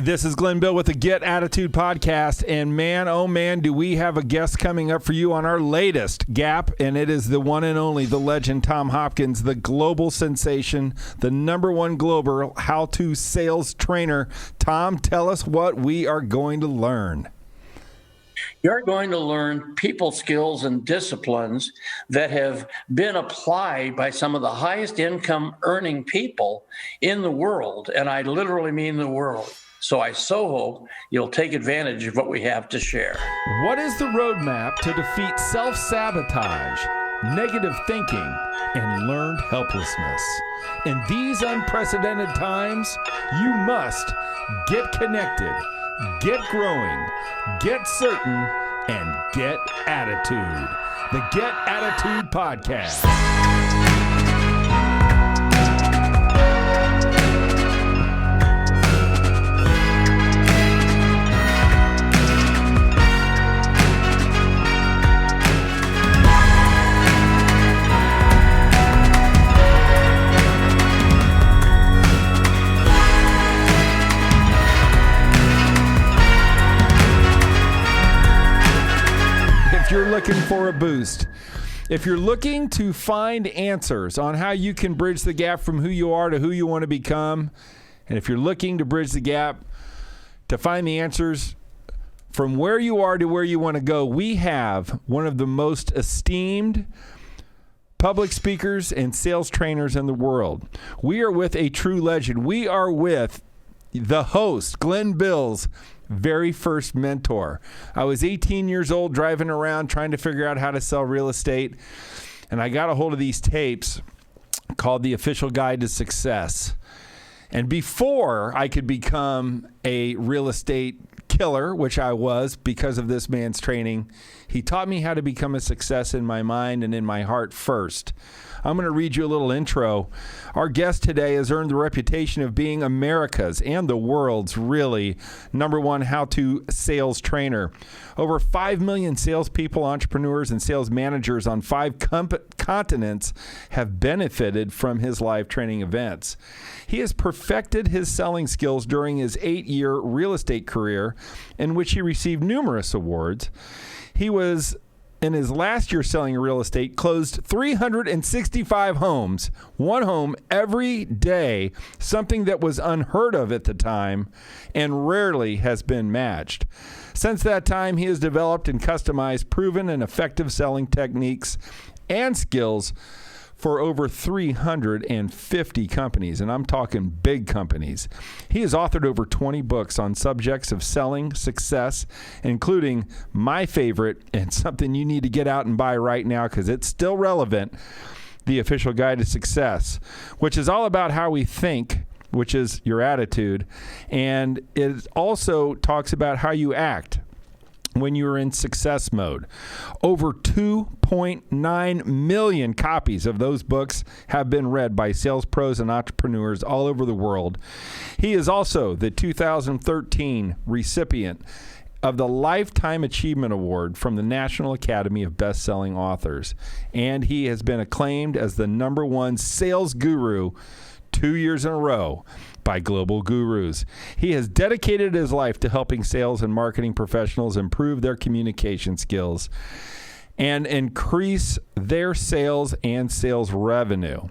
This is Glenn Bill with the Get Attitude podcast, and man, oh man, do we have a guest coming up for you on our latest Gap, and it is the one and only, the legend Tom Hopkins, the global sensation, the #1 global how-to sales trainer. Tom, tell us what we are going to learn. You're going to learn people skills and disciplines that have been applied by some of the highest income earning people in the world, and I literally mean the world. So I so hope you'll take advantage of what we have to share. What is the roadmap to defeat self-sabotage, negative thinking, and learned helplessness? In these unprecedented times, you must get connected, get growing, get certain, and get attitude. The Get Attitude Podcast. If you're looking for a boost, if you're looking to find answers on how you can bridge the gap from who you are to who you want to become, and if you're looking to bridge the gap to find the answers from where you are to where you want to go, we have one of the most esteemed public speakers and sales trainers in the world. We are with a true legend. We are with the host, Glenn Bill's very first mentor. I was 18 years old driving around trying to figure out how to sell real estate, and I got a hold of these tapes called The Official Guide to Success. And before I could become a real estate killer, which I was because of this man's training, he taught me how to become a success in my mind and in my heart first. I'm going to read you a little intro. Our guest today has earned the reputation of being America's and the world's really #1 how-to sales trainer. Over 5 million salespeople, entrepreneurs, and sales managers on 5 continents have benefited from his live training events. He has perfected his selling skills during his 8-year real estate career, in which he received numerous awards. He was, in his last year selling real estate, closed 365 homes, one home every day, something that was unheard of at the time and rarely has been matched. Since that time, he has developed and customized proven and effective selling techniques and skills for over 350 companies, and I'm talking big companies. He has authored over 20 books on subjects of selling success, including my favorite and something you need to get out and buy right now because it's still relevant, The Official Guide to Success, which is all about how we think, which is your attitude, and it also talks about how you act when you're in success mode. Over 2.9 million copies of those books have been read by sales pros and entrepreneurs all over the world. He is also the 2013 recipient of the Lifetime Achievement Award from the National Academy of Best-Selling Authors, and he has been acclaimed as the #1 sales guru 2 years in a row by Global Gurus. He has dedicated his life to helping sales and marketing professionals improve their communication skills and increase their sales and sales revenue.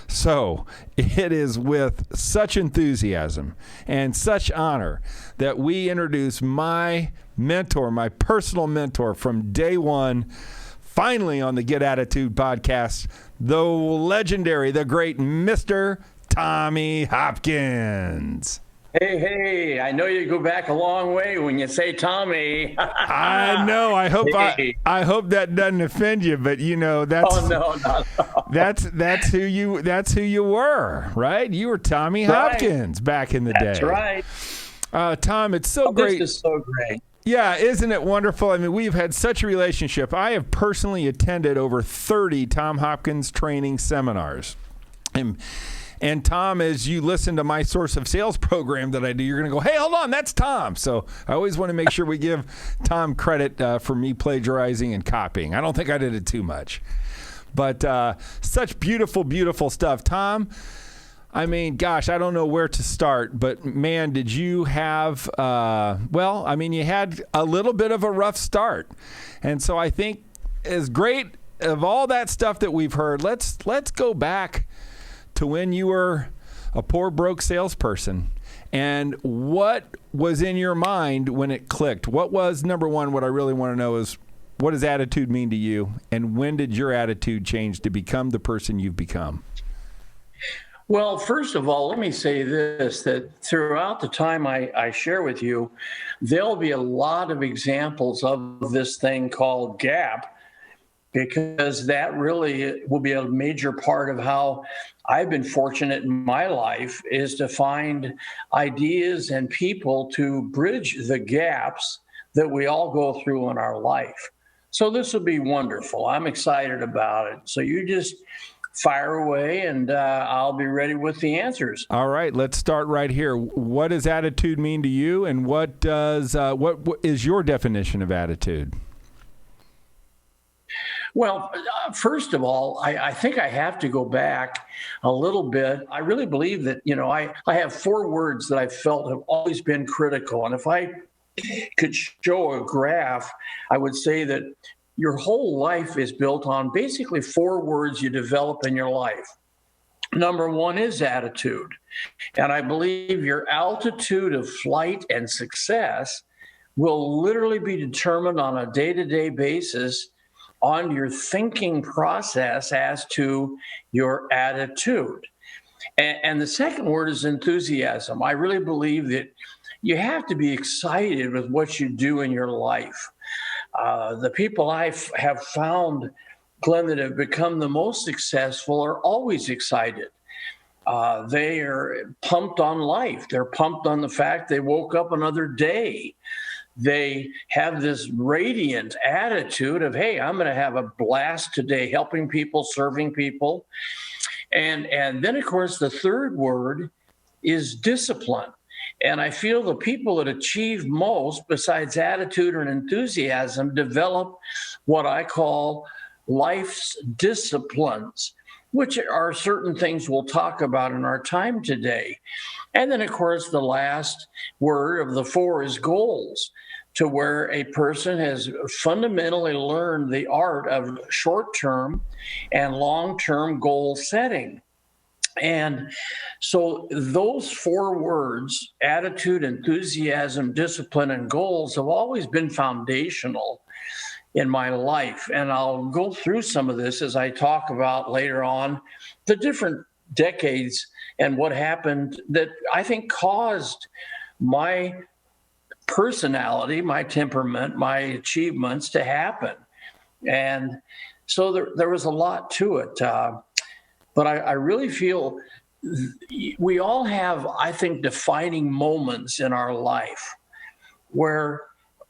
So it is with such enthusiasm and such honor that we introduce my mentor, my personal mentor from day one, finally on the Get Attitude podcast, the legendary, the great Mr. Tommy Hopkins. Hey, I know you go back a long way when you say Tommy. I know. I hope that doesn't offend you, but you know that's no. that's who you were, right? You were Tommy Hopkins back in the day. That's right. Tom, it's so great. This is so great. Yeah, isn't it wonderful? I mean, we've had such a relationship. I have personally attended over 30 Tom Hopkins training seminars. And Tom, as you listen to my Source of Sales program that I do, you're going to go, hey, hold on, that's Tom. So I always want to make sure we give Tom credit for me plagiarizing and copying. I don't think I did it too much. But such beautiful, beautiful stuff. Tom, I mean, gosh, I don't know where to start, but man, did you have, you had a little bit of a rough start. And so I think as great of all that stuff that we've heard, let's go back to when you were a poor, broke salesperson. And what was in your mind when it clicked? What was, number one, what I really want to know is, what does attitude mean to you? And when did your attitude change to become the person you've become? Well, first of all, let me say this, that throughout the time I share with you, there'll be a lot of examples of this thing called gap, because that really will be a major part of how I've been fortunate in my life, is to find ideas and people to bridge the gaps that we all go through in our life. So this will be wonderful. I'm excited about it. So you just fire away, and I'll be ready with the answers. All right, let's start right here. What does attitude mean to you, and what is your definition of attitude? Well, first of all, I think I have to go back a little bit. I really believe that, I have 4 words that I felt have always been critical. And if I could show a graph, I would say that your whole life is built on basically 4 words you develop in your life. Number 1 is attitude. And I believe your altitude of flight and success will literally be determined on a day-to-day basis on your thinking process as to your attitude. And the second word is enthusiasm. I really believe that you have to be excited with what you do in your life. The people I have found, Glenn, that have become the most successful are always excited. They are pumped on life. They're pumped on the fact they woke up another day. They have this radiant attitude of, hey, I'm going to have a blast today, helping people, serving people. And then, of course, the third word is discipline. And I feel the people that achieve most, besides attitude and enthusiasm, develop what I call life's disciplines, which are certain things we'll talk about in our time today. And then, of course, the last word of the 4 is goals, to where a person has fundamentally learned the art of short-term and long-term goal setting. And so those 4 words, attitude, enthusiasm, discipline, and goals, have always been foundational in my life. And I'll go through some of this as I talk about later on the different decades and what happened that I think caused my personality, my temperament, my achievements to happen. And so there was a lot to it. But I really feel we all have, I think, defining moments in our life where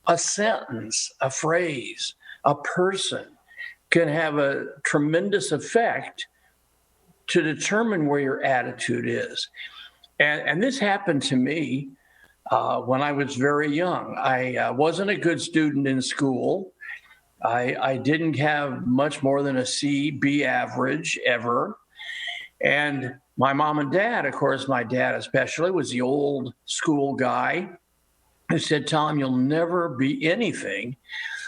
a sentence, a phrase, a person can have a tremendous effect to determine where your attitude is. And this happened to me when I was very young. I wasn't a good student in school. I didn't have much more than a C, B average ever. And my mom and dad, of course, my dad especially, was the old school guy who said, Tom, you'll never be anything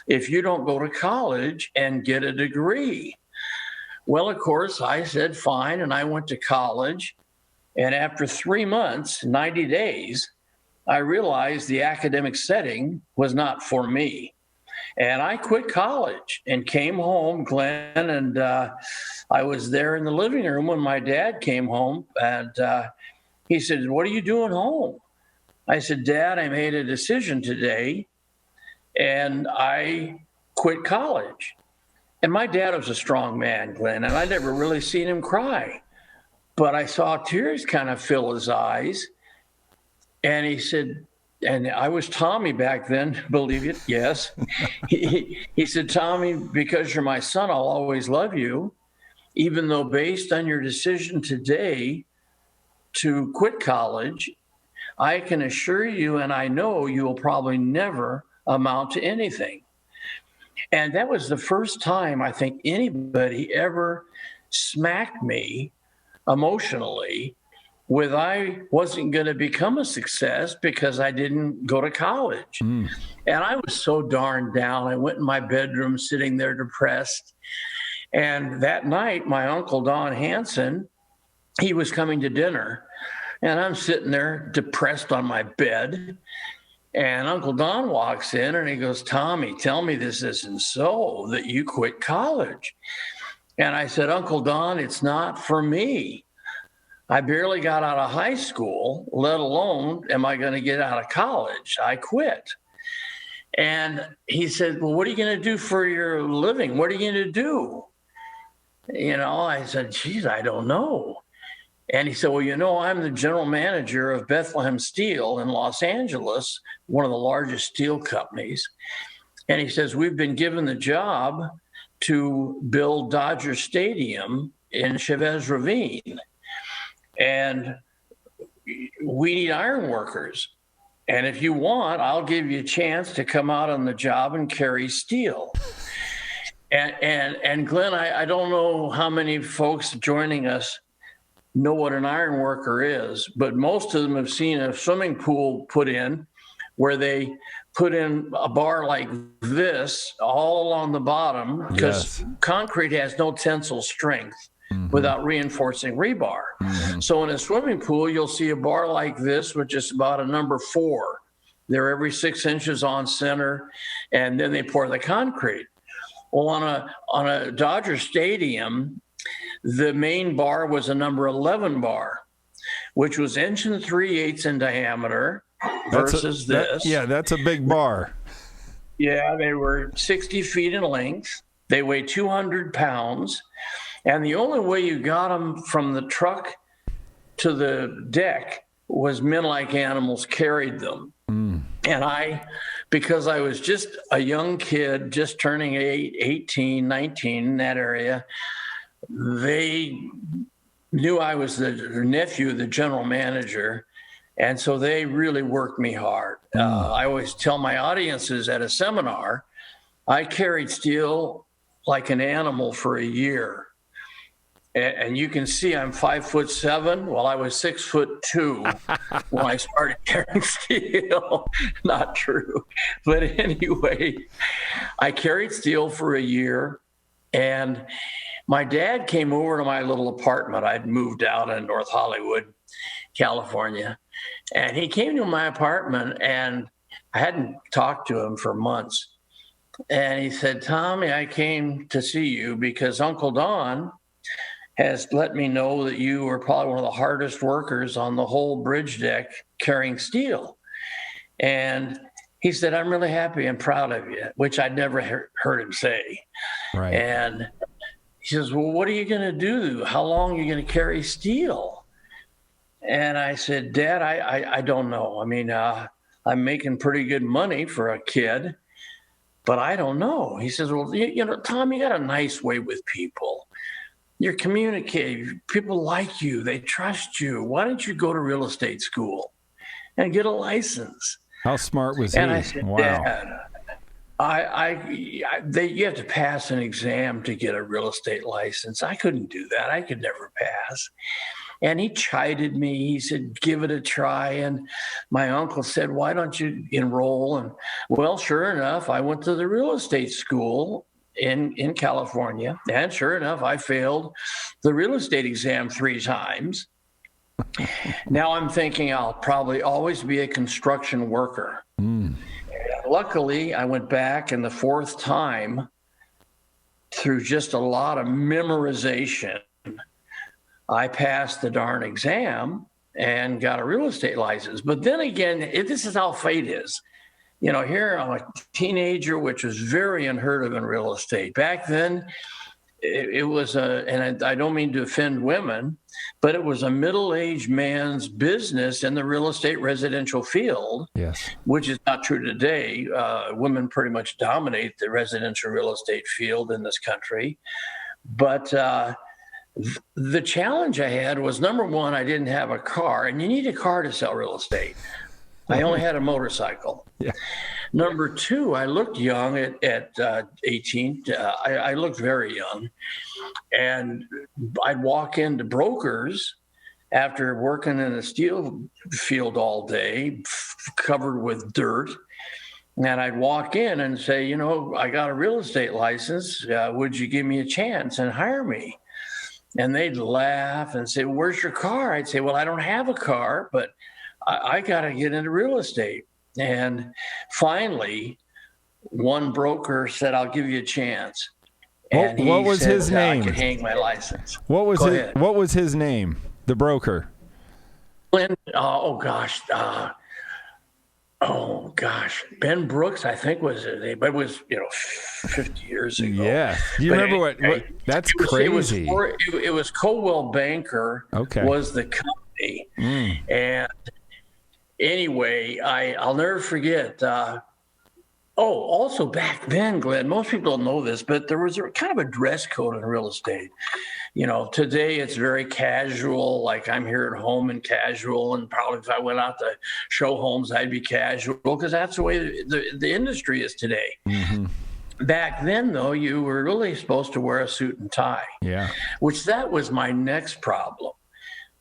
if you don't go to college and get a degree. Well, of course, I said, fine, and I went to college. And after 3 months, 90 days, I realized the academic setting was not for me. And I quit college and came home, Glenn, and I was there in the living room when my dad came home, and he said, what are you doing home? I said, Dad, I made a decision today, and I quit college. And my dad was a strong man, Glenn, and I never really seen him cry. But I saw tears kind of fill his eyes, and he said, and I was Tommy back then, believe it, yes. He said, Tommy, because you're my son, I'll always love you, even though based on your decision today to quit college, I can assure you, and I know you will probably never amount to anything. And that was the first time I think anybody ever smacked me emotionally with I wasn't going to become a success because I didn't go to college. And I was so darn down. I went in my bedroom sitting there depressed. And that night, my uncle Don Hansen, he was coming to dinner. And I'm sitting there depressed on my bed. And Uncle Don walks in and he goes, Tommy, tell me this isn't so, that you quit college. And I said, Uncle Don, it's not for me. I barely got out of high school, let alone am I going to get out of college. I quit. And he said, well, what are you going to do for your living? What are you going to do? I said, geez, I don't know. And he said, well, I'm the general manager of Bethlehem Steel in Los Angeles, one of the largest steel companies. And he says, we've been given the job to build Dodger Stadium in Chavez Ravine. And we need iron workers. And if you want, I'll give you a chance to come out on the job and carry steel. And Glenn, I don't know how many folks joining us know what an iron worker is, but most of them have seen a swimming pool put in where they put in a bar like this all along the bottom because concrete has no tensile strength without reinforcing rebar. So in a swimming pool, you'll see a bar like this, which is about a number 4. They're every 6 inches on center, and then they pour the concrete. Well, on a Dodger Stadium, the main bar was a number 11 bar, which was 1 3/8 in diameter versus this. That's a big bar. Yeah, they were 60 feet in length. They weigh 200 pounds. And the only way you got them from the truck to the deck was men like animals carried them. And because I was just a young kid, just turning 18, 19 in that area, they knew I was the nephew of the general manager. And so they really worked me hard. I always tell my audiences at a seminar, I carried steel like an animal for a year. And you can see I'm 5'7". Well, I was 6'2" when I started carrying steel. Not true. But anyway, I carried steel for a year. And my dad came over to my little apartment. I'd moved out in North Hollywood, California. And he came to my apartment, and I hadn't talked to him for months. And he said, Tommy, I came to see you because Uncle Don has let me know that you were probably one of the hardest workers on the whole bridge deck carrying steel. And he said, I'm really happy and proud of you, which I'd never heard him say. Right. And he says, well, what are you going to do? How long are you going to carry steel? And I said, Dad, I don't know. I mean, I'm making pretty good money for a kid, but I don't know. He says, well, Tom, you got a nice way with people. You're communicating. People like you. They trust you. Why don't you go to real estate school and get a license? How smart was he? And I said, wow. Dad, you have to pass an exam to get a real estate license. I couldn't do that. I could never pass. And he chided me. He said, give it a try. And my uncle said, why don't you enroll? And well, sure enough, I went to the real estate school in California. And sure enough, I failed the real estate exam 3 times. Now I'm thinking I'll probably always be a construction worker. Luckily, I went back, and the 4th time, through just a lot of memorization, I passed the darn exam and got a real estate license. But then again, this is how fate is. Here I'm a teenager, which was very unheard of in real estate. Back then, it was and I don't mean to offend women, but it was a middle-aged man's business in the real estate residential field, yes, which is not true today. Women pretty much dominate the residential real estate field in this country. But the challenge I had was, number one, I didn't have a car, and you need a car to sell real estate. I only had a motorcycle. Yeah. Number 2, I looked young at 18. I looked very young. And I'd walk into brokers after working in a steel field all day, covered with dirt. And I'd walk in and say, you know, I got a real estate license. Would you give me a chance and hire me? And they'd laugh and say, where's your car? I'd say, well, I don't have a car, but I got to get into real estate. And finally, one broker said, I'll give you a chance. And what was said, his name? I could hang my license. What was his name? The broker. Ben Brooks, I think was his name, but it was 50 years ago. Yeah, do you remember what? That's crazy. It was Coldwell Banker. Okay. Was the company, and anyway, I'll never forget. Also back then, Glenn, most people don't know this, but there was kind of a dress code in real estate. Today it's very casual, like I'm here at home and casual, and probably if I went out to show homes, I'd be casual because that's the way the industry is today. Mm-hmm. Back then, though, you were really supposed to wear a suit and tie. Yeah. That was my next problem.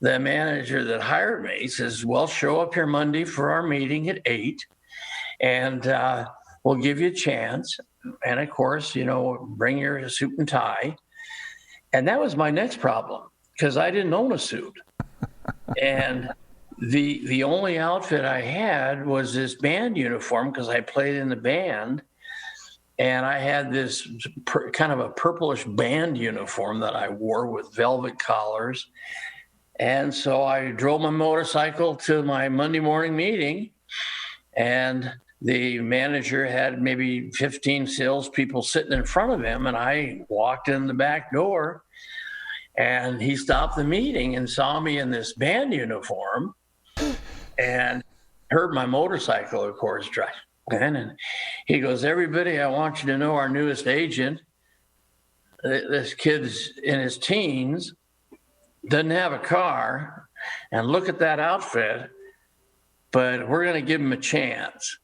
The manager that hired me says, well, show up here Monday for our meeting at 8, and we'll give you a chance. And of course, bring your suit and tie. And that was my next problem because I didn't own a suit. And the only outfit I had was this band uniform because I played in the band. And I had this kind of a purplish band uniform that I wore with velvet collars. And so I drove my motorcycle to my Monday morning meeting, and the manager had maybe 15 salespeople sitting in front of him, and I walked in the back door, and he stopped the meeting and saw me in this band uniform and heard my motorcycle, of course, drive. And he goes, everybody, I want you to know our newest agent, this kid's in his teens, doesn't have a car, and look at that outfit, but we're going to give him a chance.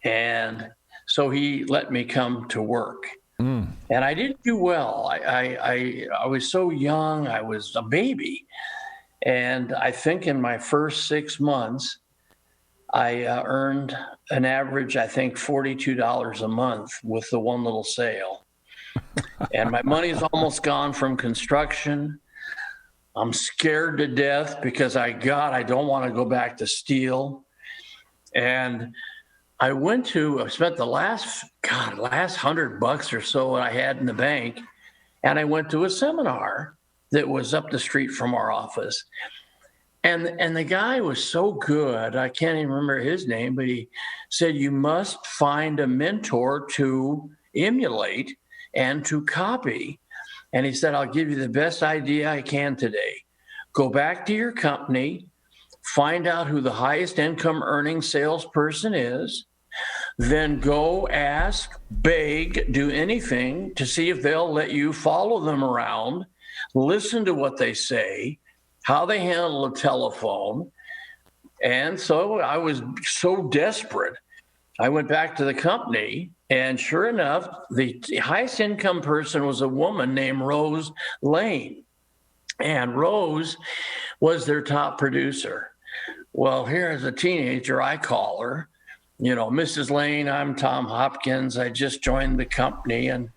And so he let me come to work. And I didn't do well. I was so young. I was a baby. And I think in my first 6 months, I earned an average, I think, $42 a month with the one little sale. And my money's almost gone from construction. I'm scared to death because I don't want to go back to steel. And I spent the last $100 or so I had in the bank, and I went to a seminar that was up the street from our office. And the guy was so good, I can't even remember his name, but he said, you must find a mentor to emulate and to copy. And he said, I'll give you the best idea I can today. Go back to your company, find out who the highest income earning salesperson is, then go ask, beg, do anything to see if they'll let you follow them around, listen to what they say, how they handle the telephone. And so I was so desperate. I went back to the company, and sure enough, the highest income person was a woman named Rose Lane. And Rose was their top producer. Well, here as a teenager, I call her, Mrs. Lane, I'm Tom Hopkins. I just joined the company, and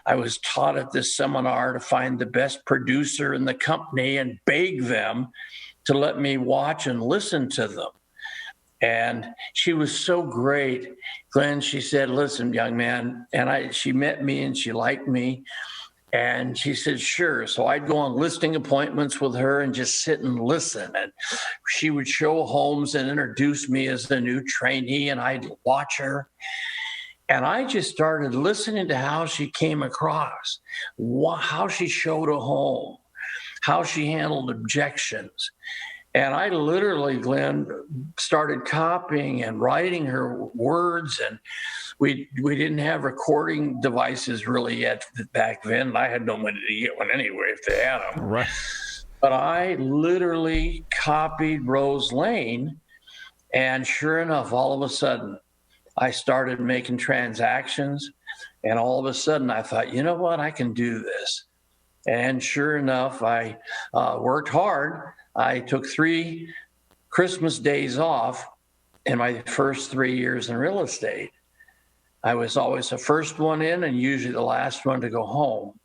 I was taught at this seminar to find the best producer in the company and beg them to let me watch and listen to them. And she was so great. Glenn, she said, listen, young man, and she met me and she liked me. And she said, sure. So I'd go on listing appointments with her and just sit and listen. And she would show homes and introduce me as the new trainee, and I'd watch her. And I just started listening to how she came across, how she showed a home, how she handled objections. And I literally, Glenn, started copying and writing her words. And we didn't have recording devices really yet back then. I had no money to get one anyway if they had them. Right. But I literally copied Rose Lane. And sure enough, all of a sudden, I started making transactions. And all of a sudden, I thought, you know what? I can do this. And sure enough, I worked hard. I took 3 Christmas days off in my first 3 years in real estate. I was always the first one in and usually the last one to go home.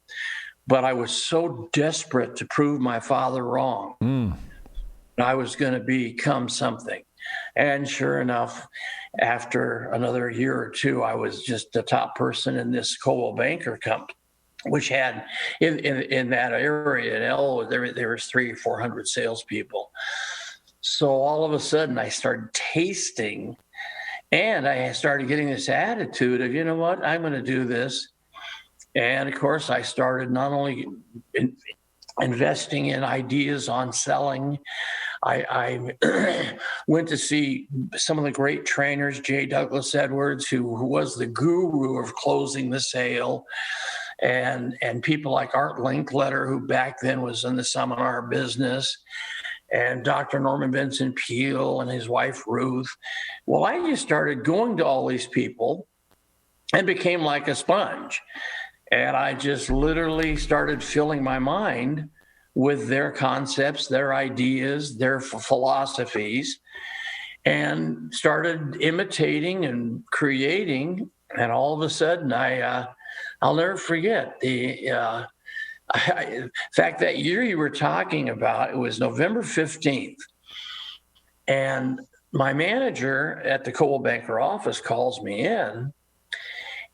But I was so desperate to prove my father wrong. I was going to become something. And sure enough, after another year or two, I was just the top person in this Coldwell Banker company, which had in that area in El, there was 300 or 400 salespeople. So all of a sudden I started tasting, and I started getting this attitude of, you know what, I'm going to do this. And of course, I started not only investing in ideas on selling. I went to see some of the great trainers, J. Douglas Edwards, who was the guru of closing the sale, and people like Art Linkletter, who back then was in the seminar business, and Dr. Norman Benson Peale and his wife, Ruth. Well, I just started going to all these people and became like a sponge. And I just literally started filling my mind with their concepts, their ideas, their philosophies, and started imitating and creating. And all of a sudden, I'll never forget in fact, that year you were talking about, it was November 15th. And my manager at the Coldwell Banker office calls me in,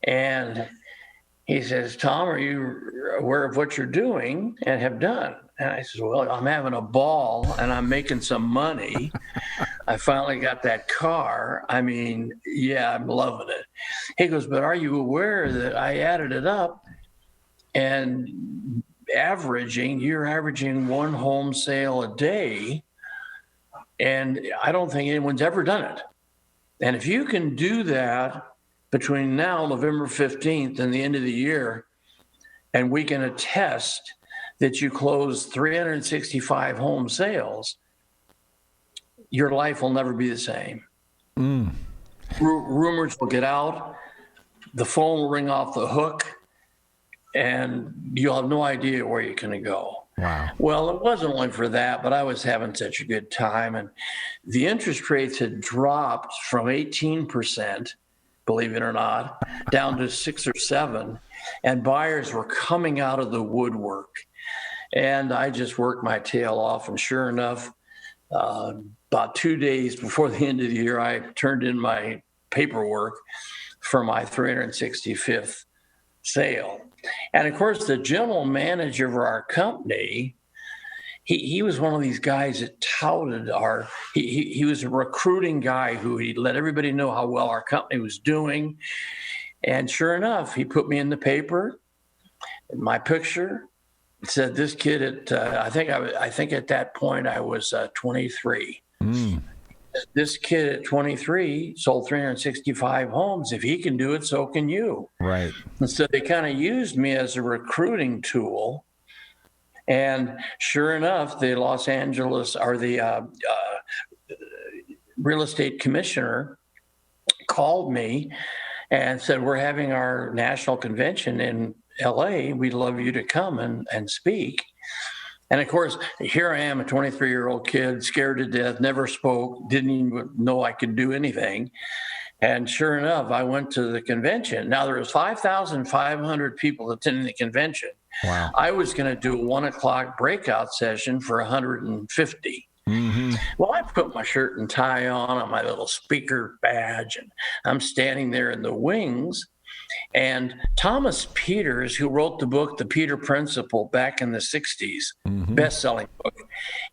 and he says, Tom, are you aware of what you're doing and have done? And I said, well, I'm having a ball and I'm making some money. I finally got that car. I mean, yeah, I'm loving it. He goes, but are you aware that I added it up and you're averaging 1 home sale a day, and I don't think anyone's ever done it. And if you can do that between now, November 15th, and the end of the year, and we can attest that you closed 365 home sales, your life will never be the same. Rumors will get out, the phone will ring off the hook, and you'll have no idea where you're going to go. Wow. Well, it wasn't only for that, but I was having such a good time. And the interest rates had dropped from 18%, believe it or not, down to 6 or 7, and buyers were coming out of the woodwork. And I just worked my tail off, and sure enough, about 2 days before the end of the year, I turned in my paperwork for my 365th sale. And of course, the general manager of our company, he was one of these guys that touted he was a recruiting guy who he let everybody know how well our company was doing. And sure enough, he put me in the paper, my picture. It said this kid at, I think at that point I was 23. This kid at 23 sold 365 homes. If he can do it, so can you. Right. And so they kind of used me as a recruiting tool. And sure enough, the Los Angeles, or the real estate commissioner, called me and said, we're having our national convention in LA. We'd love you to come and speak. And of course, here I am, a 23-year-old kid, scared to death, never spoke, didn't even know I could do anything. And sure enough, I went to the convention. Now, there was 5,500 people attending the convention. Wow. I was going to do a 1:00 breakout session for 150. Well, I put my shirt and tie on my little speaker badge, and I'm standing there in the wings. And Thomas Peters, who wrote the book, The Peter Principle, back in the 60s, best-selling book,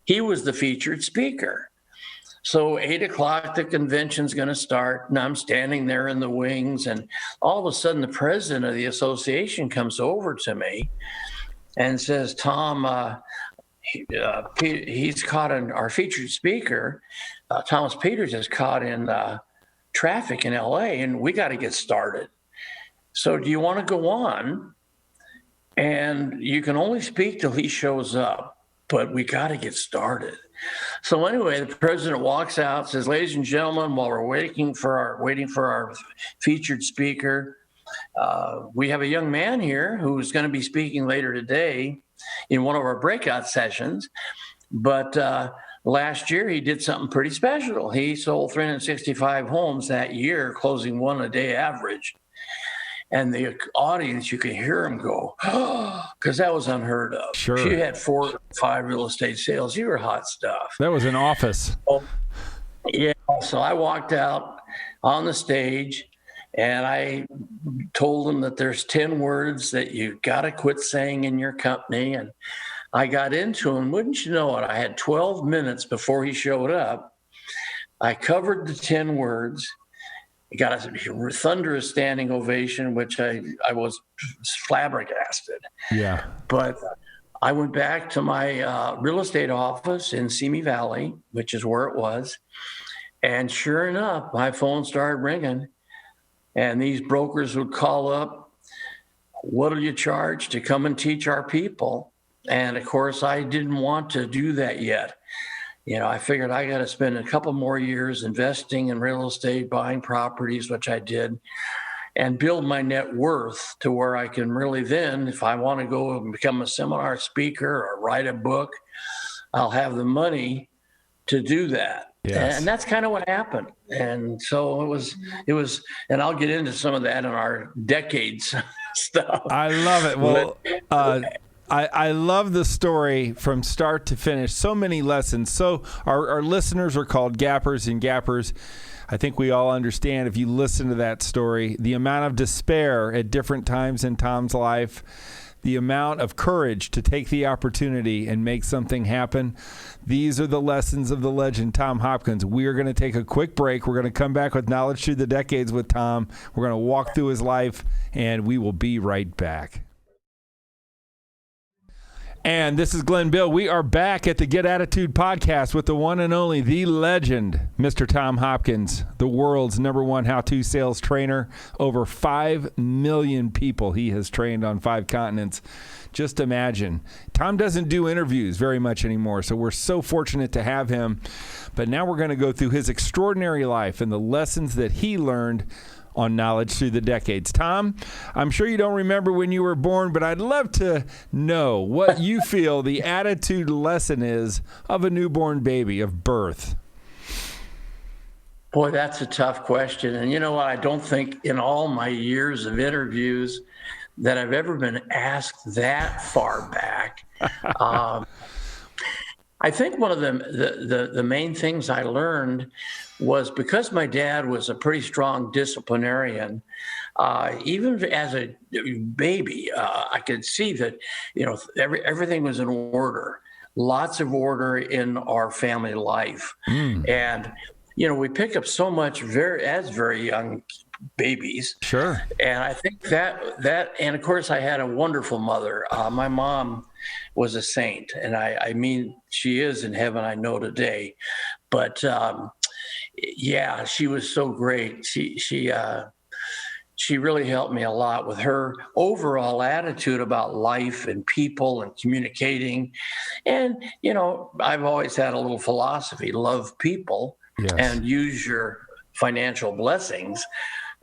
he was the featured speaker. So 8:00, the convention's going to start, and I'm standing there in the wings, and all of a sudden the president of the association comes over to me and says, Tom, he's caught in, our featured speaker, Thomas Peters, is caught in traffic in LA, and we got to get started. So do you want to go on? And you can only speak till he shows up, but we got to get started. So anyway, the president walks out, says, ladies and gentlemen, while we're waiting for our featured speaker, we have a young man here who's going to be speaking later today in one of our breakout sessions. But last year, he did something pretty special. He sold 365 homes that year, closing one a day average. And the audience, you could hear him go, because that was unheard of. Sure. She had 4 or 5 real estate sales. You were hot stuff. That was an office. Yeah. So I walked out on the stage and I told him that there's 10 words that you got to quit saying in your company. And I got into him. Wouldn't you know it? I had 12 minutes before he showed up. I covered the 10 words. He got a thunderous standing ovation, which I was flabbergasted. Yeah. But I went back to my real estate office in Simi Valley, which is where it was. And sure enough, my phone started ringing. And these brokers would call up, "What'll you charge to come and teach our people?" And of course, I didn't want to do that yet. I figured I got to spend a couple more years investing in real estate, buying properties, which I did, and build my net worth to where I can really then, if I want to go and become a seminar speaker or write a book, I'll have the money to do that. Yes. And that's kind of what happened. And so it was, and I'll get into some of that in our decades stuff. I love it. Well, I love the story from start to finish. So many lessons. So our listeners are called gappers and gappers. I think we all understand, if you listen to that story, the amount of despair at different times in Tom's life, the amount of courage to take the opportunity and make something happen. These are the lessons of the legend, Tom Hopkins. We are going to take a quick break. We're going to come back with Knowledge Through the Decades with Tom. We're going to walk through his life, and we will be right back. And this is Glenn Bill. We are back at the Get Attitude podcast with the one and only, the legend, Mr. Tom Hopkins, the world's #1 how-to sales trainer. Over 5 million people he has trained on 5 continents. Just imagine. Tom doesn't do interviews very much anymore, so we're so fortunate to have him. But now we're going to go through his extraordinary life and the lessons that he learned on Knowledge Through the Decades. Tom, I'm sure you don't remember when you were born, but I'd love to know what you feel the attitude lesson is of a newborn baby, of birth. Boy, that's a tough question. And you know what? I don't think in all my years of interviews that I've ever been asked that far back. I think one of the main things I learned was, because my dad was a pretty strong disciplinarian, even as a baby, I could see that, everything was in order, lots of order in our family life. And, we pick up so much as very young babies. Sure. And I think that, and of course I had a wonderful mother. My mom was a saint, and I mean, she is in heaven, I know today, but, yeah, she was so great. She really helped me a lot with her overall attitude about life and people and communicating. And, I've always had a little philosophy: love people. Yes. And use your financial blessings.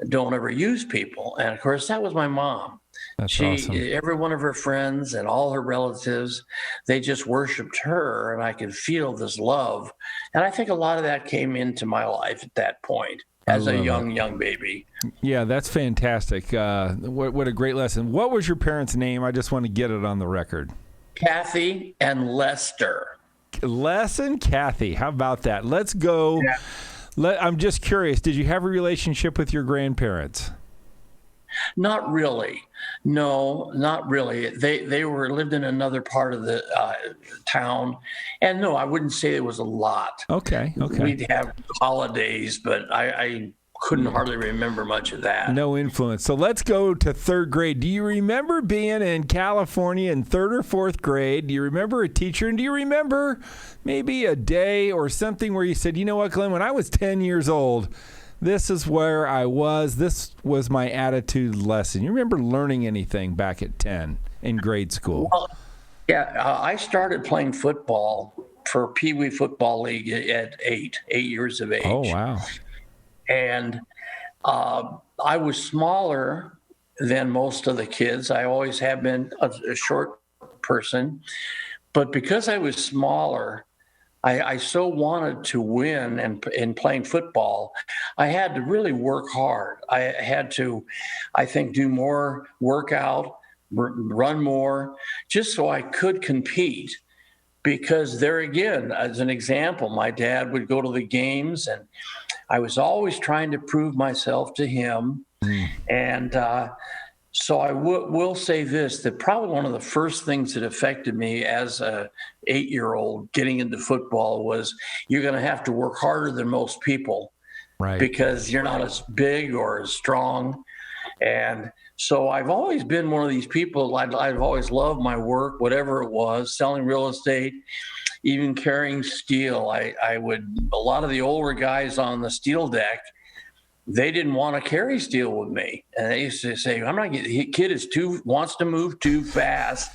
Don't ever use people. And of course, that was my mom. That's awesome. Every one of her friends and all her relatives, they just worshiped her, and I could feel this love. And I think a lot of that came into my life at that point as a young baby. Yeah, that's fantastic. What a great lesson. What was your parents' name? I just want to get it on the record. Kathy and Lester. Les and Kathy. How about that? Let's go. Yeah. I'm just curious. Did you have a relationship with your grandparents? Not really. No, not really. They lived in another part of the town, and no, I wouldn't say it was a lot. Okay. We'd have holidays, but I couldn't hardly remember much of that. No influence. So let's go to 3rd grade. Do you remember being in California in 3rd or 4th grade? Do you remember a teacher? And do you remember maybe a day or something where you said, you know what, Glenn, when I was 10 years old, this is where I was. This was my attitude lesson. You remember learning anything back at 10 in grade school? Well, yeah, I started playing football for Pee Wee Football League at 8 years of age. Oh, wow. And I was smaller than most of the kids. I always have been a short person. But because I was smaller, I so wanted to win, and in playing football, I had to really work hard. I had to, I think, do more workout, run more, just so I could compete. Because there again, as an example, my dad would go to the games, and I was always trying to prove myself to him. And so I will say this, that probably one of the first things that affected me as a 8-year-old getting into football was you're going to have to work harder than most people, Right. because you're not as big or as strong. And so I've always been one of these people. I've always loved my work, whatever it was, selling real estate, even carrying steel. I would, a lot of the older guys on the steel deck, they didn't want to carry steel with me. And they used to say, I'm not getting, the kid wants to move too fast.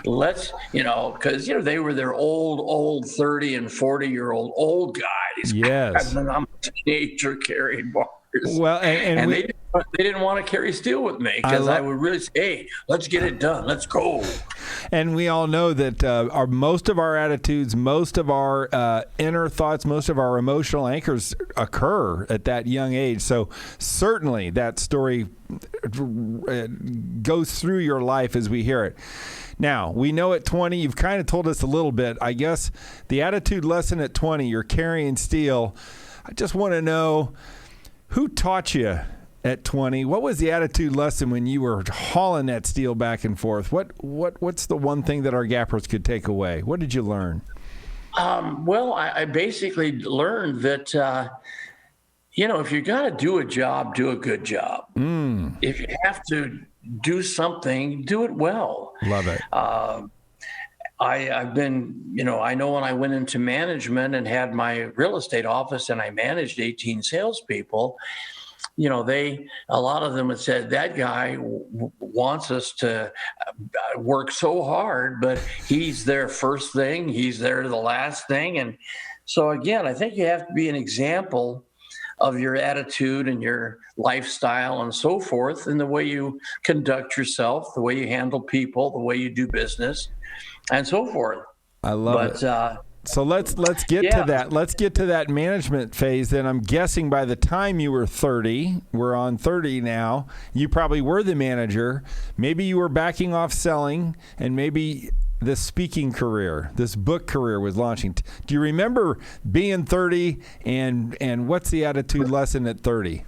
Let's, because, they were their old 30 and 40-year-old old guys. Yes. And I'm a teenager carrying bars. Well, and they didn't want to carry steel with me, because I would really say, hey, let's get it done. Let's go. And we all know that most of our attitudes, most of our inner thoughts, most of our emotional anchors occur at that young age. So certainly that story goes through your life as we hear it. Now, we know at 20, you've kind of told us a little bit. I guess the attitude lesson at 20, you're carrying steel. I just want to know, who taught you at 20? What was the attitude lesson when you were hauling that steel back and forth? What's the one thing that our gappers could take away? What did you learn? Well, I basically learned that, if you got to do a job, do a good job. If you have to do something, do it well. Love it. I've been, I know when I went into management and had my real estate office and I managed 18 salespeople, a lot of them had said, that guy wants us to work so hard, but he's their first thing, he's there the last thing. And so again, I think you have to be an example of your attitude and your lifestyle and so forth, and the way you conduct yourself, the way you handle people, the way you do business, and so forth. I love it. So let's get to that. Let's get to that management phase. Then I'm guessing by the time you were 30, we're on 30 now, you probably were the manager. Maybe you were backing off selling, and maybe this speaking career, this book career was launching. Do you remember being 30, and what's the attitude lesson at 30?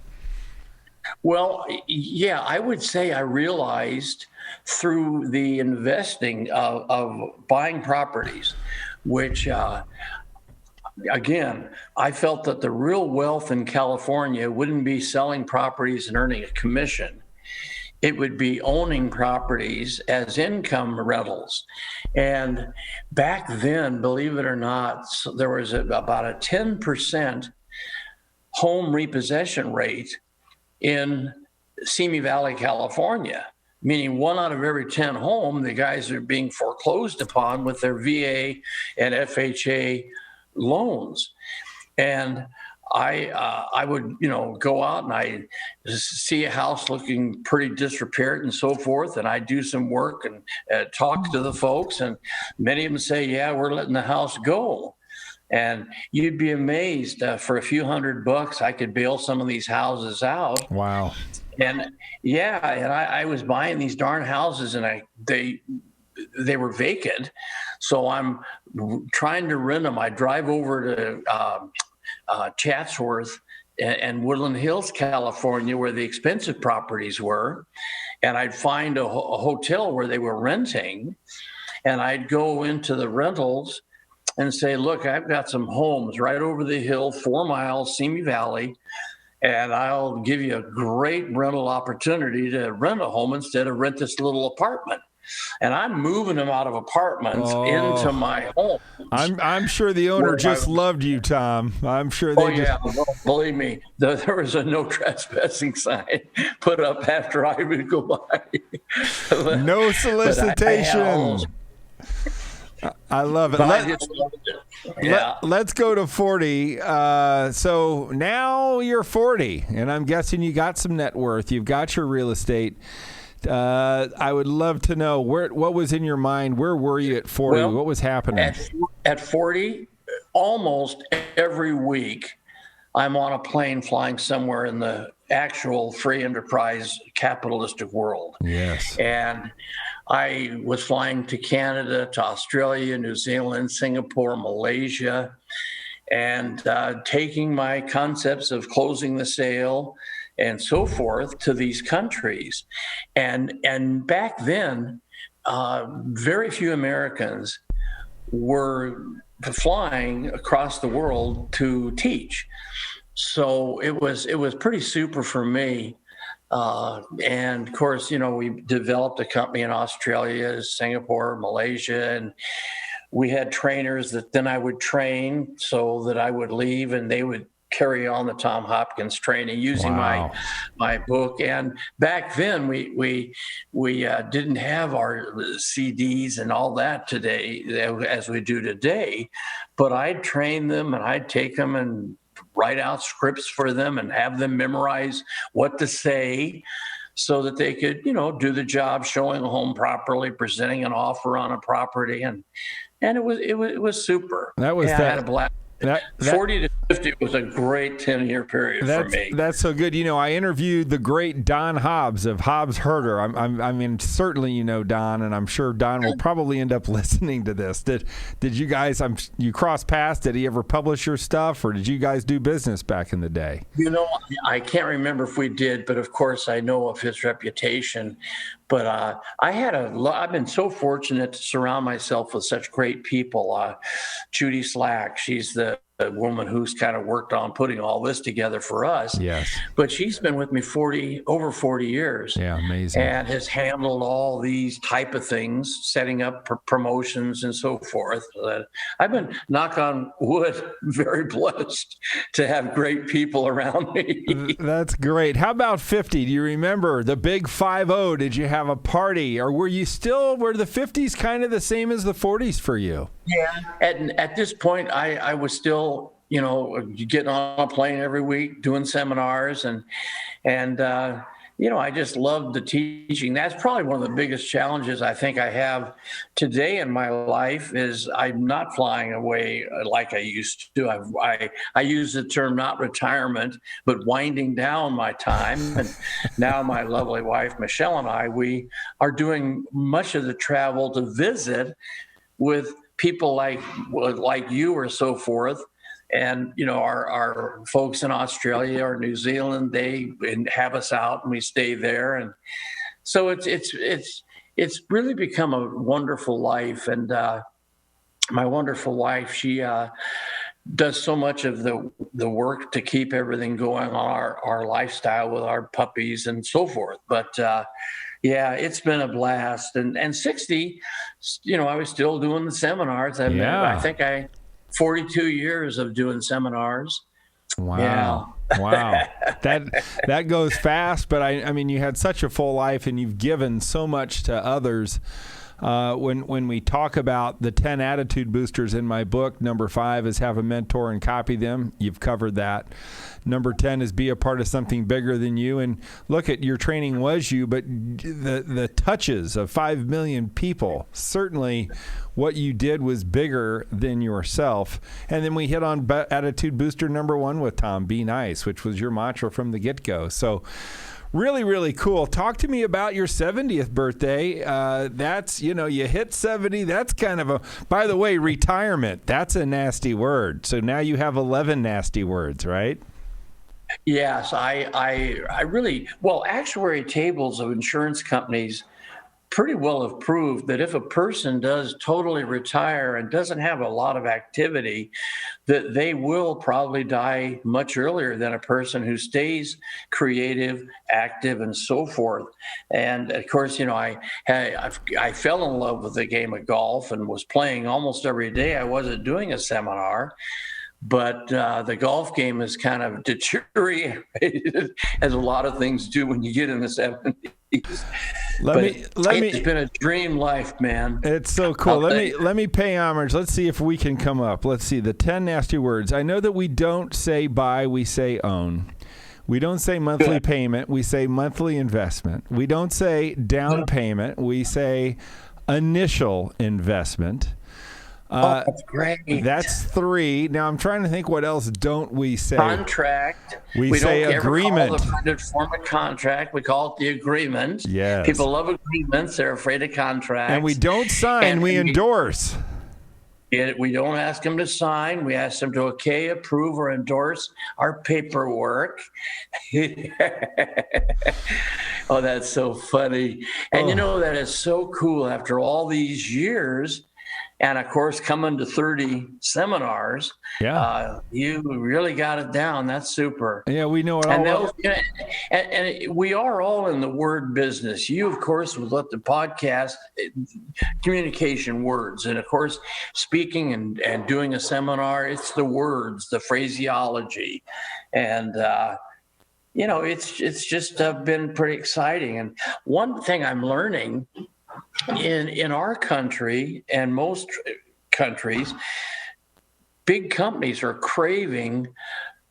Well, yeah, I would say I realized through the investing of buying properties, which, again, I felt that the real wealth in California wouldn't be selling properties and earning a commission. It would be owning properties as income rentals. And back then, believe it or not, there was about a 10% home repossession rate in Simi Valley, California, meaning 1 out of every 10 home, the guys are being foreclosed upon with their VA and FHA loans. And I would, go out and I see a house looking pretty disrepaired and so forth, and I do some work and talk to the folks, and many of them say, yeah, we're letting the house go. And you'd be amazed, for a few $100, I could bail some of these houses out. Wow. And I was buying these darn houses, and they were vacant. So I'm trying to rent them. I drive over to Chatsworth and Woodland Hills, California, where the expensive properties were. And I'd find a hotel where they were renting, and I'd go into the rentals and say, look, I've got some homes right over the hill, 4 miles, Simi Valley, and I'll give you a great rental opportunity to rent a home instead of rent this little apartment. And I'm moving them out of apartments into my home. I'm sure the owner just loved you, Tom. I'm sure they believe me, there was a no trespassing sign put up after I would go by. No solicitation. I love it. Let's go to 40. So now you're 40, and I'm guessing you got some net worth. You've got your real estate. I would love to know what was in your mind. Where were you at 40? Well, what was happening? At 40, almost every week, I'm on a plane flying somewhere in the actual free enterprise capitalistic world. Yes. And I was flying to Canada, to Australia, New Zealand, Singapore, Malaysia, and taking my concepts of closing the sale and so forth to these countries. And back then, very few Americans were flying across the world to teach. So it was pretty super for me. And of course, we developed a company in Australia, Singapore, Malaysia, and we had trainers that then I would train so that I would leave and they would carry on the Tom Hopkins training using my book. And back then we didn't have our CDs and all that today as we do today, but I'd train them and I'd take them and write out scripts for them and have them memorize what to say so that they could, do the job, showing a home properly, presenting an offer on a property. And it was super. I had a blast. 40 to 50 was a great 10-year period for me. That's so good. I interviewed the great Don Hobbs of Hobbs Herder. I mean, certainly you know Don, and I'm sure Don will probably end up listening to this. Did you guys? You cross paths? Did he ever publish your stuff, or did you guys do business back in the day? I can't remember if we did, but of course I know of his reputation. But I've been so fortunate to surround myself with such great people. Judy Slack, she's the woman who's kind of worked on putting all this together for us. Yes. But she's been with me over 40 years. Yeah, amazing. And has handled all these type of things, setting up promotions and so forth. I've been, knock on wood, very blessed to have great people around me. That's great. How about 50? Do you remember the big 5-0? Did you have a party, or were the 50s kind of the same as the 40s for you? Yeah. At this point, I was still, getting on a plane every week, doing seminars, and I just loved the teaching. That's probably one of the biggest challenges I think I have today in my life is I'm not flying away like I used to. I use the term not retirement, but winding down my time. And now my lovely wife, Michelle, and we are doing much of the travel to visit with people like you or so forth. And, our folks in Australia or New Zealand, they have us out and we stay there. And so it's really become a wonderful life. And my wonderful wife, she does so much of the work to keep everything going on our lifestyle with our puppies and so forth. But yeah, it's been a blast. And 60, I was still doing the seminars. I think 42 years of doing seminars. Wow. Yeah. Wow. That goes fast, but I mean, you had such a full life and you've given so much to others. When we talk about the 10 attitude boosters in my book, number 5 is have a mentor and copy them. You've covered that. Number 10 is be a part of something bigger than you. And look at your training was you, but the touches of 5 million people, certainly what you did was bigger than yourself. And then we hit on attitude booster number 1 with Tom, be nice, which was your mantra from the get-go. So really, really cool. Talk to me about your 70th birthday. That's, you hit 70. That's kind of by the way, retirement. That's a nasty word. So now you have 11 nasty words, right? Yes, I really, actuary tables of insurance companies pretty well have proved that if a person does totally retire and doesn't have a lot of activity, that they will probably die much earlier than a person who stays creative, active, and so forth. And of course, I fell in love with the game of golf and was playing almost every day. I wasn't doing a seminar. But the golf game has kind of deteriorated, as a lot of things do when you get in the 70s. It's been a dream life, man. It's so cool. Let me pay homage. Let's see if we can come up. Let's see the 10 nasty words. I know that we don't say buy, we say own. We don't say monthly payment. We say monthly investment. We don't say down payment. We say initial investment. That's great. That's 3. Now I'm trying to think what else don't we say? Contract. We say don't agreement. Ever call the printed form a contract. We call it the agreement. Yes. People love agreements. They're afraid of contracts. And we don't sign. We endorse. We don't ask them to sign. We ask them to okay, approve, or endorse our paperwork. Oh, that's so funny. And you know, that is so cool after all these years. And of course, coming to 30 seminars, you really got it down. That's super. Yeah, we know it all. And we are all in the word business. You, of course, would let the podcast communication words. And of course, speaking and doing a seminar, it's the words, the phraseology. And, it's just been pretty exciting. And one thing I'm learning in our country and most countries, big companies are craving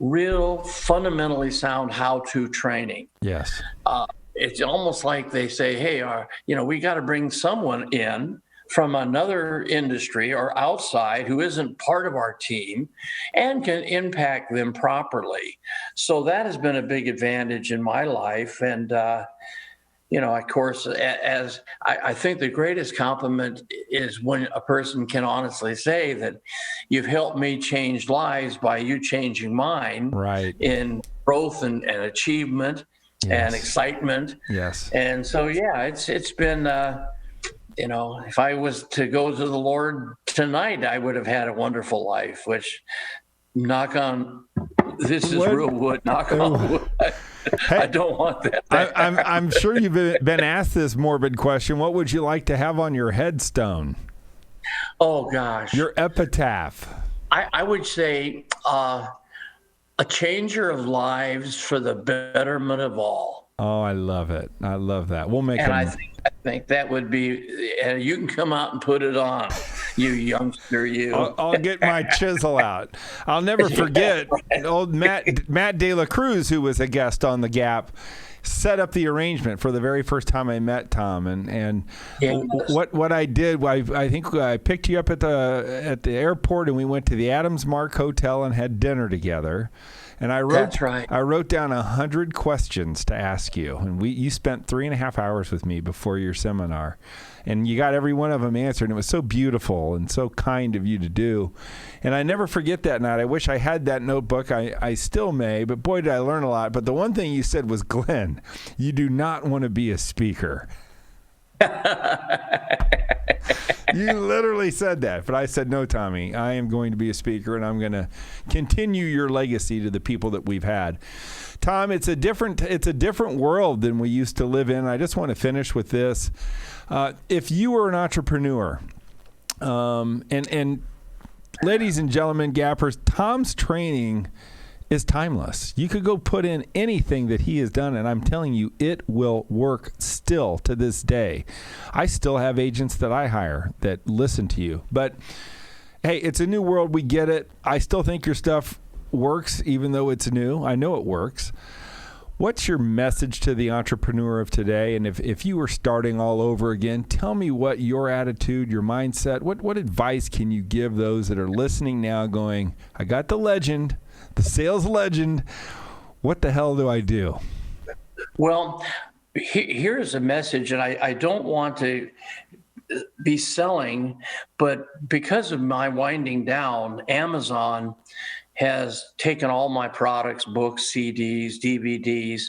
real fundamentally sound how-to training. Yes. It's almost like they say, hey, we got to bring someone in from another industry or outside who isn't part of our team and can impact them properly. So that has been a big advantage in my life. And, of course, as I think the greatest compliment is when a person can honestly say that you've helped me change lives by you changing mine, right, in growth and achievement, yes, and excitement. Yes. And so, it's been, if I was to go to the Lord tonight, I would have had a wonderful life, which this is real wood, knock on wood. Hey, I don't want that. I'm sure you've been asked this morbid question. What would you like to have on your headstone? Oh, gosh. Your epitaph. I would say a changer of lives for the betterment of all. Oh, I love it. I love that. We'll make it. I think that would be, and you can come out and put it on, you youngster, you. I'll get my chisel out. I'll never forget old Matt De La Cruz, who was a guest on The Gap, set up the arrangement for the very first time I met Tom. And yes, what I did, I think I picked you up at the airport, and we went to the Adams Mark Hotel and had dinner together. And I wrote down 100 questions to ask you, and you spent 3.5 hours with me before your seminar, and you got every one of them answered. And it was so beautiful and so kind of you to do. And I never forget that night. I wish I had that notebook. I still may, but boy, did I learn a lot. But the one thing you said was, Glenn, you do not want to be a speaker. You literally said that, but I said, no, Tommy, I am going to be a speaker, and I'm going to continue your legacy to the people that we've had. Tom, it's a different world than we used to live in. I just want to finish with this. If you were an entrepreneur, and ladies and gentlemen, Gappers, Tom's training is timeless. You could go put in anything that he has done, and I'm telling you, it will work still to this day. I still have agents that I hire that listen to you. But, hey, it's a new world. We get it. I still think your stuff works, even though it's new. I know it works. What's your message to the entrepreneur of today? And if you were starting all over again, tell me what your attitude, your mindset, what advice can you give those that are listening now going, I got the legend, the sales legend. What the hell do I do? Well, here's a message, and I don't want to be selling, but because of my winding down, Amazon has taken all my products, books, CDs, DVDs,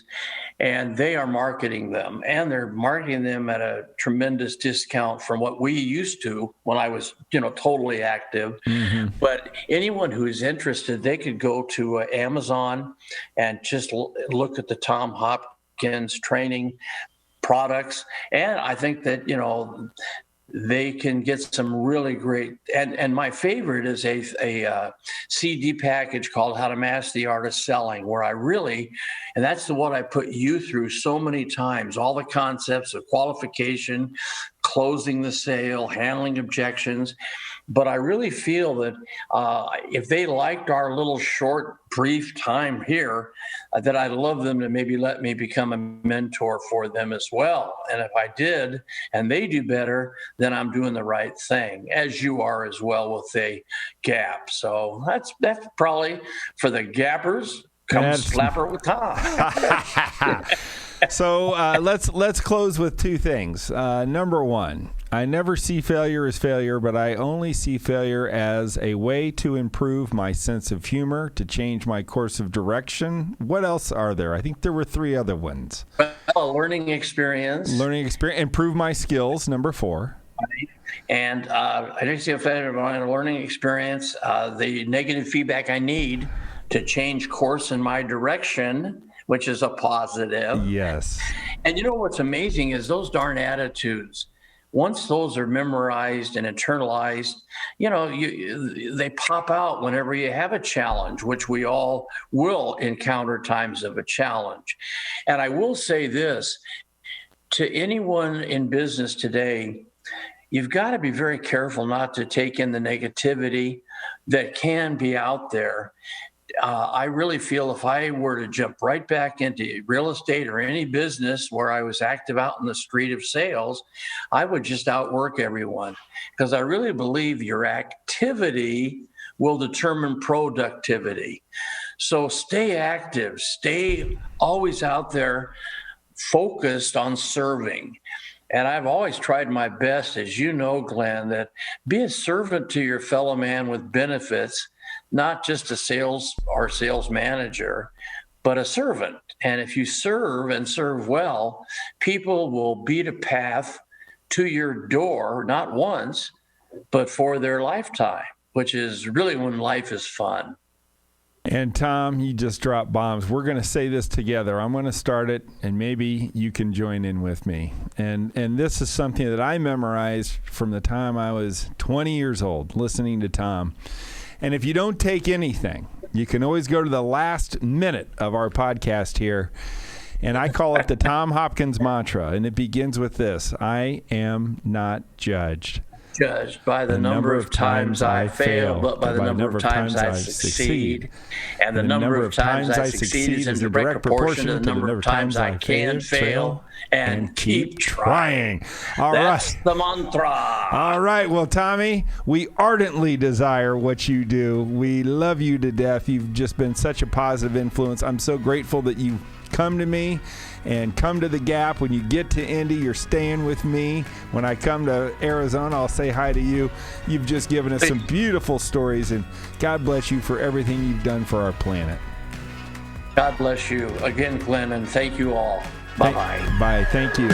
and they are marketing them. And they're marketing them at a tremendous discount from what we used to when I was, totally active. Mm-hmm. But anyone who is interested, they could go to Amazon and just look at the Tom Hopkins training products. And I think that, they can get some really great, and my favorite is a CD package called How to Master the Art of Selling, where I really, and that's the one I put you through so many times, all the concepts of qualification, closing the sale, handling objections. But I really feel that if they liked our little short, brief time here, that I'd love them to maybe let me become a mentor for them as well. And if I did, and they do better, then I'm doing the right thing, as you are as well with a gap. So that's probably for the gappers. Come slap her with Tom. So let's close with two things. Number one, I never see failure as failure, but I only see failure as a way to improve my sense of humor, to change my course of direction. What else are there? I think there were three other ones. Learning experience. Improve my skills, number 4. And I didn't see a failure of my learning experience, the negative feedback I need to change course in my direction, which is a positive. Yes. And you know what's amazing is those darn attitudes. Once those are memorized and internalized, they pop out whenever you have a challenge, which we all will encounter times of a challenge. And I will say this to anyone in business today, you've got to be very careful not to take in the negativity that can be out there. I really feel if I were to jump right back into real estate or any business where I was active out in the street of sales, I would just outwork everyone, because I really believe your activity will determine productivity. So stay active, stay always out there focused on serving. And I've always tried my best, as you know, Glenn, that be a servant to your fellow man with benefits, not just a sales or sales manager, but a servant. And if you serve and serve well, people will beat a path to your door, not once, but for their lifetime, which is really when life is fun. And Tom, you just dropped bombs. We're going to say this together. I'm going to start it, and maybe you can join in with me. And this is something that I memorized from the time I was 20 years old, listening to Tom. And if you don't take anything, you can always go to the last minute of our podcast here. And I call it the Tom Hopkins mantra. And it begins with this: I am not judged by the number of times I fail, but by the number of times I succeed. And the number of times I succeed is in direct proportion to the number of times I can fail and keep trying. That's the mantra. All right. Well, Tommy, we ardently desire what you do. We love you to death. You've just been such a positive influence. I'm so grateful that you come to me and come to the Gap. When you get to Indy, you're staying with me. When I come to Arizona, I'll say hi to you. You've just given us some beautiful stories, and God bless you for everything you've done for our planet. God bless you again, Glenn, and thank you all. Bye-bye. Bye. Thank you.